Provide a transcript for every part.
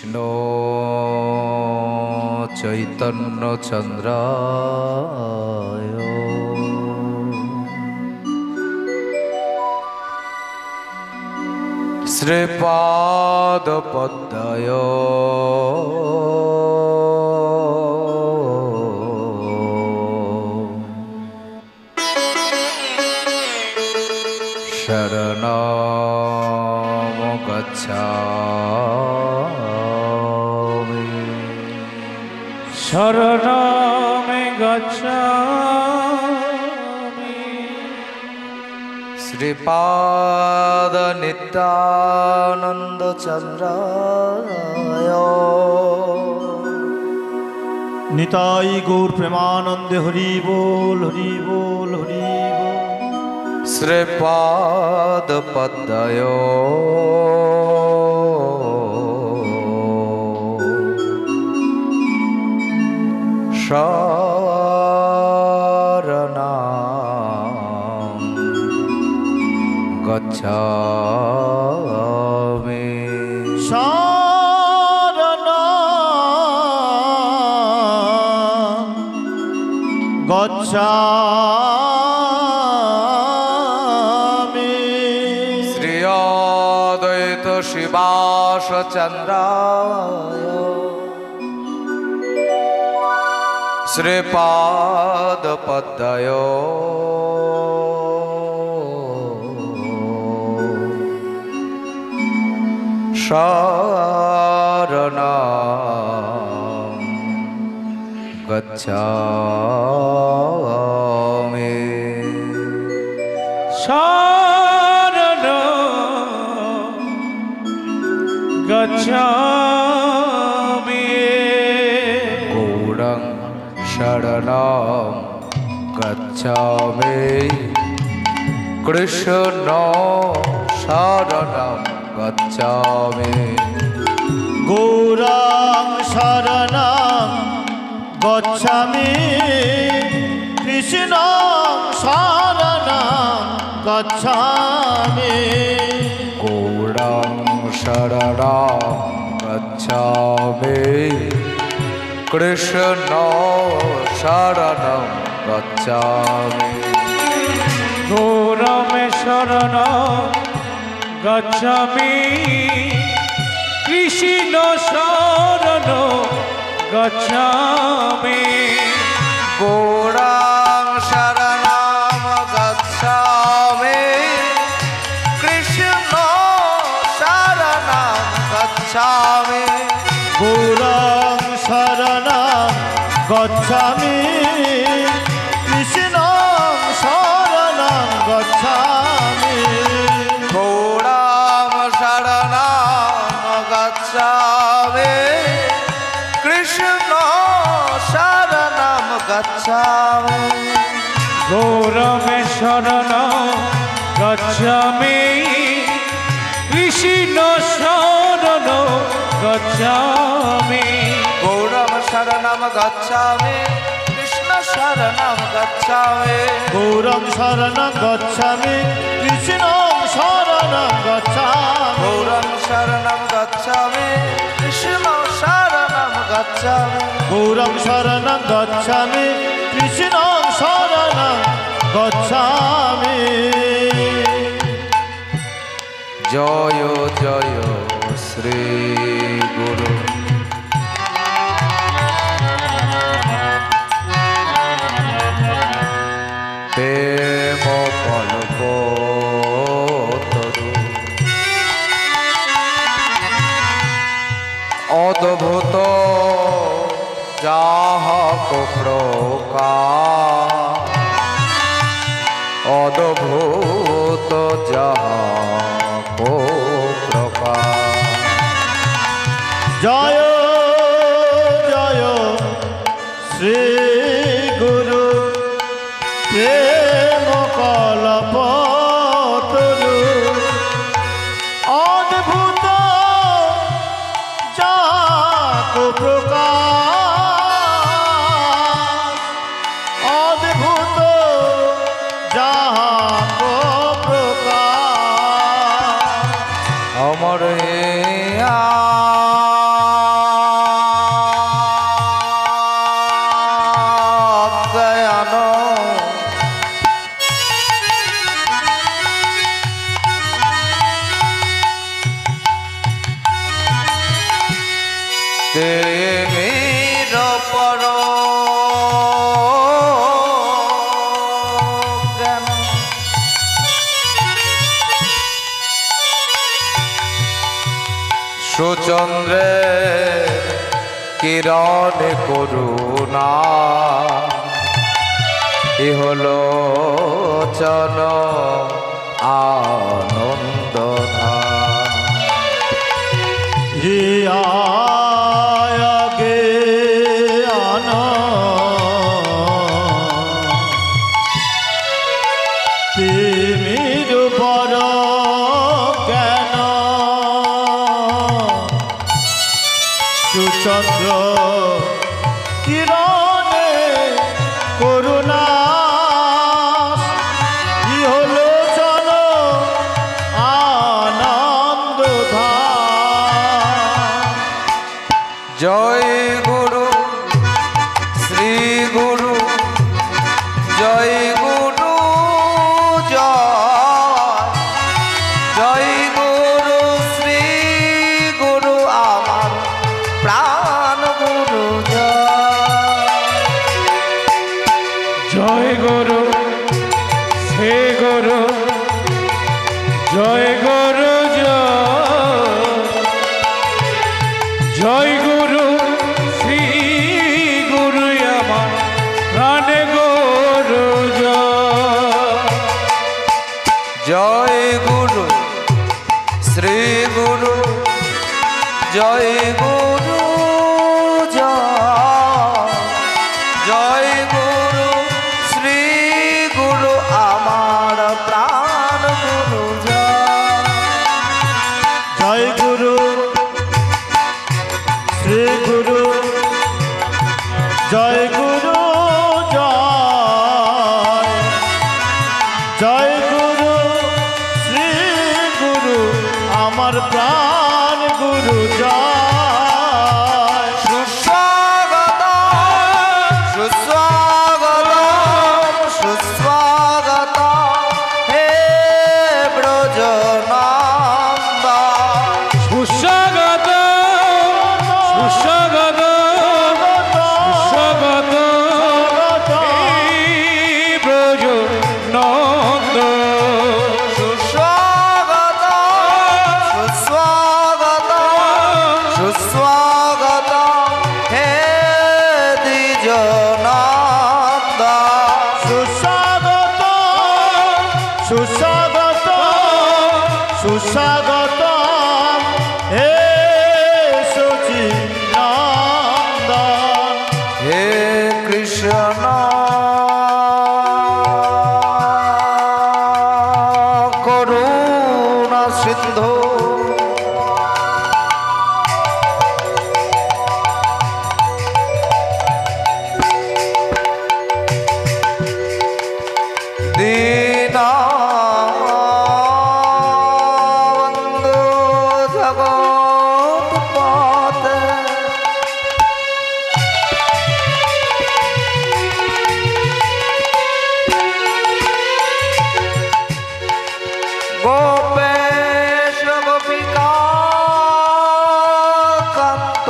কৃষ্ণ চৈতন্য চন্দ্রায় শ্রীপাদ পদ্ময় শরণম গচ্ছামি শরণম গচ্ছামি শ্রীপাদ নিত্যানন্দ চন্দ্রায় নিতাই গৌর প্রেমানন্দে হরি বল হরি বল হরি বল। শ্রীপাদ পদ্ময় শরণম গচ্ছামি শরণম গচ্ছামি শ্রী অদ্বৈত শিবাস চন্দ্রায় শ্রীপাদ পদ্ময় শরণম গচ্ছামি শরণম গচ্ছামি গৌরং শরণম গচ্ছামি কৃষ্ণ শরণম গচ্ছামি গৌরাং শরণং গচ্ছামি কৃষ্ণ শরণং গচ্ছামি গৌরং শরণম গচ্ছামি কৃষ্ণ শরণম গচ্ছামি গৌরম শরণং গচ্ছামি কৃষ্ণ শরণং গচ্ছামি গৌরং শরণম গচ্ছামি কৃষ্ণ শরণম গচ্ছামি গৌরং শরণং গচ্ছামি কৃষ্ণ শরণং গচ্ছামি গৌরং শরণম গচ্ছামি কৃষ্ণ শরণম গচ্ছামি গৌরম শরণং গচ্ছামি কৃষ্ণ শরণং গচ্ছামি গৌরং শরণম গচ্ছামি কৃষ্ণ শরণম গচ্ছামি গৌরং শরণং গচ্ছামি কৃষ্ণ শরণং গচ্ছামি গৌরং শরণম গচ্ছামি কৃষ্ণ শরণম গচ্ছামি গৌরং শরণং গচ্ছামি কৃষ্ণ শরণং গচ্ছামি জয় জয় শ্রী গুরু প্রেম কল্পতরু অদ্ভুত যাহক প্রকার অদ্ভুত যাহক প্রকার জয় জয় শ্রী গুরু প্রেম কল্পতরু অদ্ভুত যাক প্রকাশ অদ্ভুত যাক প্রকাশ অমর হে সুচন্দ্রে কিরণে করুণা হলো চল আনন্দ আগে আনা তিমির বড় জ্ঞান সুচন্দ্র কিরণে করুণা ই হলো চলো আনন্দ জয় গুরু শ্রী গুরু জয় গুরু জয় গুরু শ্রী গুরু আমার প্রাণ গুরু জয় গুরু শ্রী গুরু জয় গুরু জয় গুরু শ্রী গুরু আমার প্রাণ গুরু জয় গুরু শ্রী গুরু জয় গুরু জয় গুরু শ্রী গুরু আমার প্রাণ গুরু জয় গুরু শ্রী গুরু জয় গুরু জয় গুরু শ্রী গুরু আমার প্রাণ গুরু জয় সুস্বাগত সুস্বাগত সুস্বাগত হে ব্রজনন্দ সুস্বাগত সুস্বাগত সুস্বাগত ব্রজ নন্দ সুস্বাগত সুস্বাগত সুস্বাগত হে দ্বিজনন্দ সুস্বাগত সুস্বাগত সুস্বাগত হে সচিনন্দন হে কৃষ্ণ করুণা সিন্ধু দীনবন্ধু জগৎপতে গোপেশ গোপিকা কান্ত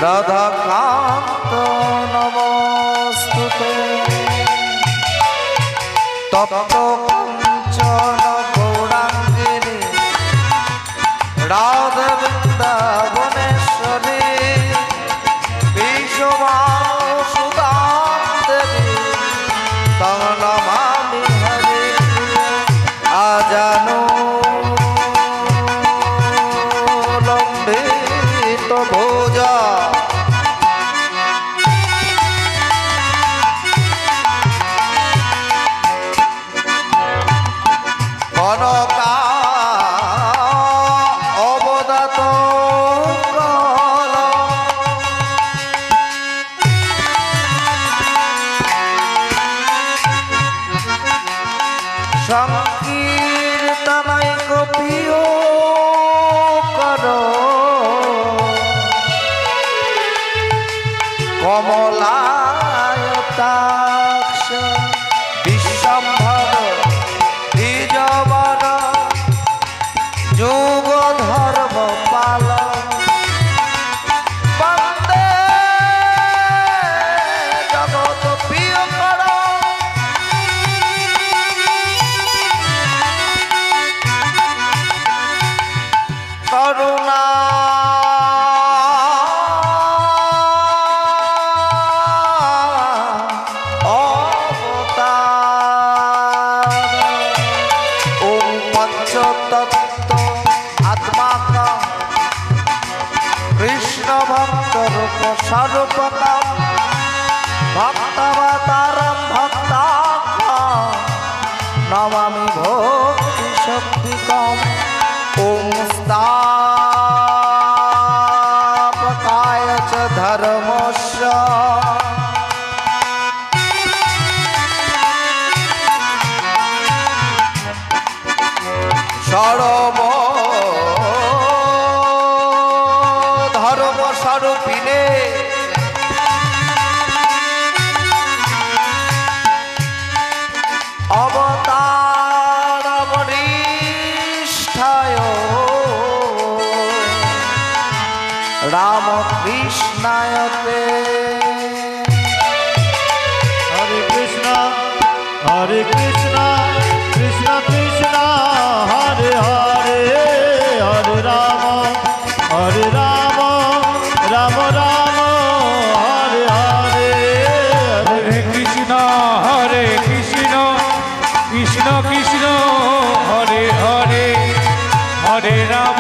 রাধাকান্ত নমস্তুতে তপ্ত কাঞ্চন গৌরাঙ্গিনী রাধা বৃন্দাবনেশ্বরী বিশ্বমাসুদাম দেবী তনমামি হরে আজানো লম্বিত ভোজা কনকা অবদাত কলা সংকীর্তনায় কপিও কর কমলায়তাক্ষ বিশ্বম্ভর দ্বিজবর যুগ ধর্ম পাল বন্দে জগৎ প্রিয় কর স্বরূপকম ভক্তবতারম ভক্তাখ্যম নমামি ভক্তি শক্তিকম ওম স্থাপকায় চ ধর্মস্য সর্ব ধর্ম স্বরূপিণে অবতারবরিষ্ঠায় রামকৃষ্ণায়তে হরে কৃষ্ণ কৃষ্ণ কৃষ্ণ হরে হরে হরে রাম রাম রাম হরে হরে হরে কৃষ্ণ কৃষ্ণ কৃষ্ণ হরে হরে হরে রাম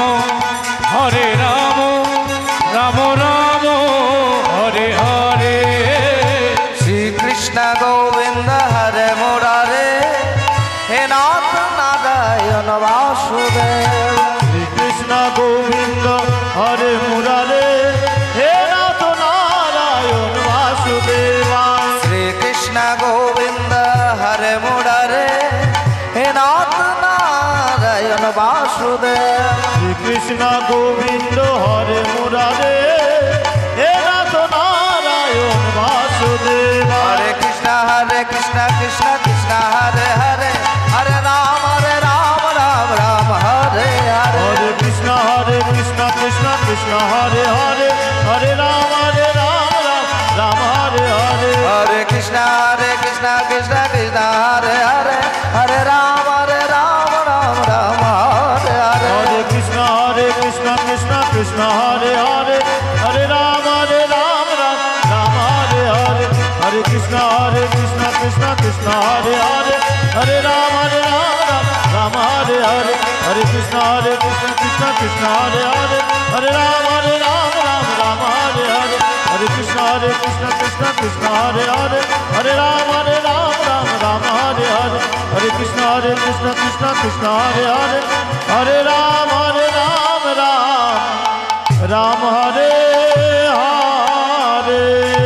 রাম রাম হরে হরে শ্রীকৃষ্ণ গোবিন্দ হরে মুরারে হে নাথ নারায়ণ বাসুদেব শ্রীকৃষ্ণ গোবিন্দ হরে মুরারে হে নাথ নারায়ণ বাসুদেবা শ্রীকৃষ্ণ গোবিন্দ হরে মুরারে হে নাথ নারায়ণ বাসুদেব শ্রীকৃষ্ণ গোবিন্দ হরে মুরারে হে নাথ নারায়ণ বাসুদেবা হরে কৃষ্ণ কৃষ্ণ কৃষ্ণ হরে হরে হরে রাম রাম রাম হরে হরে হরে কৃষ্ণ কৃষ্ণ কৃষ্ণ হরে হরে হরে রাম রাম হরে হরে হরে কৃষ্ণ কৃষ্ণ কৃষ্ণ হরে হরে হরে রাম রাম রাম হরে হরে হরে কৃষ্ণ কৃষ্ণ কৃষ্ণ হরে হরে হরে রাম রাম হরে হরে হরে কৃষ্ণ কৃষ্ণ কৃষ্ণ হরে হরে হরে রাম রাম হরে হরে হরে কৃষ্ণ কৃষ্ণ কৃষ্ণ হরে হরে হরে রাম রাম হরে হরে হরে কৃষ্ণ কৃষ্ণ কৃষ্ণ হরে হরে হরে রাম রাম হরে হরে হরে কৃষ্ণ কৃষ্ণ কৃষ্ণ হরে হরে হরে রাম রাম হরে হরে